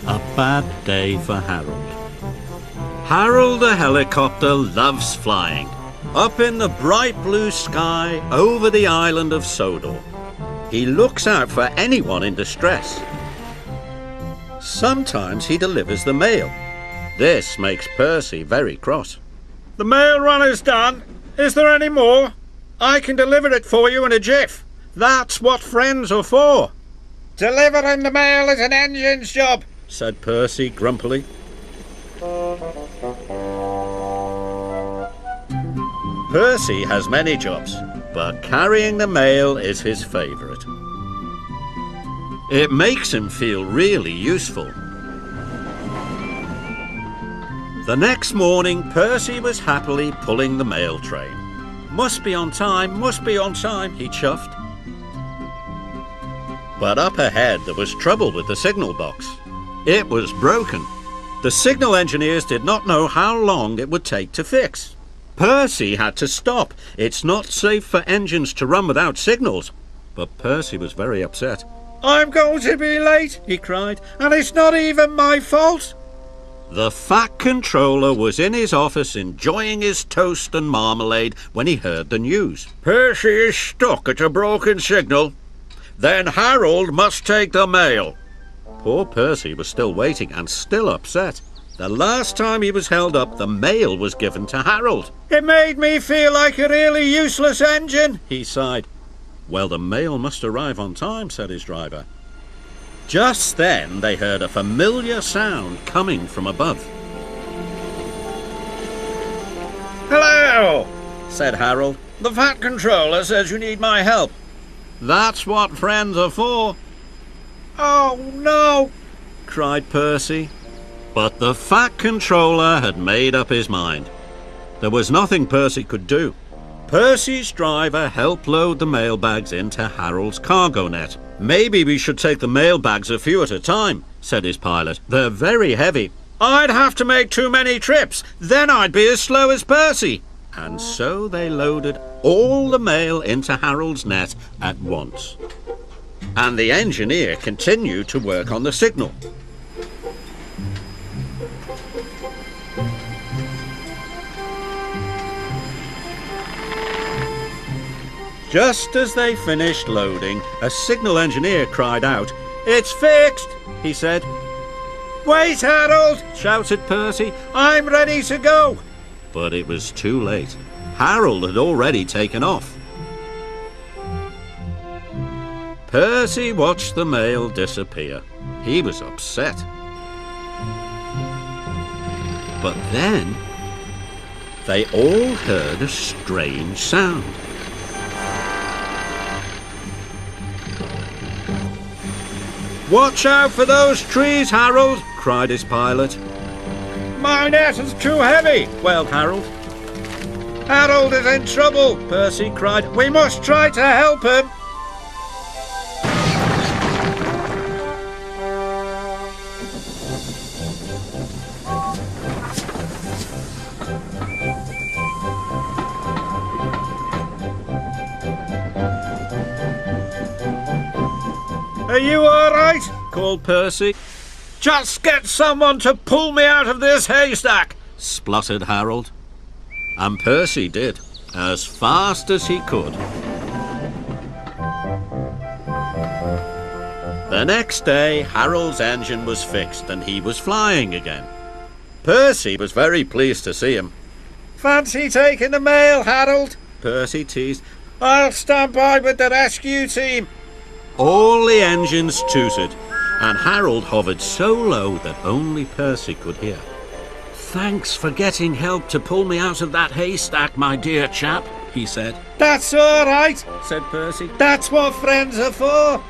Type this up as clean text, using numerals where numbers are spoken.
A bad day for Harold. Harold the helicopter loves flying. Up in the bright blue sky over the island of Sodor. He looks out for anyone in distress. Sometimes he delivers the mail. This makes Percy very cross. The mail run is done. Is there any more? I can deliver it for you in a jiff. That's what friends are for. Delivering the mail is an engine's job, said Percy grumpily. Percy has many jobs, but carrying the mail is his favourite. It makes him feel really useful. The next morning, Percy was happily pulling the mail train. Must be on time, he chuffed. But up ahead there was trouble with the signal box. It was broken. The signal engineers did not know how long it would take to fix. Percy had to stop. It's not safe for engines to run without signals. But Percy was very upset. I'm going to be late, he cried, and it's not even my fault. The fat controller was in his office enjoying his toast and marmalade when he heard the news. Percy is stuck at a broken signal. Then Harold must take the mail. Poor Percy was still waiting and still upset. The last time he was held up, the mail was given to Harold. It made me feel like a really useless engine, he sighed. Well, the mail must arrive on time, said his driver. Just then they heard a familiar sound coming from above. Hello, said Harold. The fat controller says you need my help. That's what friends are for. Oh, no, cried Percy. But the fat controller had made up his mind. There was nothing Percy could do. Percy's driver helped load the mailbags into Harold's cargo net. Maybe we should take the mailbags a few at a time, said his pilot. They're very heavy. I'd have to make too many trips. Then I'd be as slow as Percy. And so they loaded all the mail into Harold's net at once. And the engineer continued to work on the signal. Just as they finished loading, a signal engineer cried out. It's fixed, he said. Wait, Harold, shouted Percy. I'm ready to go. But it was too late. Harold had already taken off. Percy watched the mail disappear. He was upset. But then they all heard a strange sound. Watch out for those trees, Harold, cried his pilot. My net is too heavy, wailed Harold. Harold is in trouble, Percy cried. We must try to help him. Are you all right? Called Percy. Just get someone to pull me out of this haystack, spluttered Harold. And Percy did, as fast as he could. The next day, Harold's engine was fixed and he was flying again. Percy was very pleased to see him. Fancy taking the mail, Harold? Percy teased. I'll stand by with the rescue team. All the engines tooted, and Harold hovered so low that only Percy could hear. Thanks for getting help to pull me out of that haystack, my dear chap, he said. That's all right, said Percy. That's what friends are for.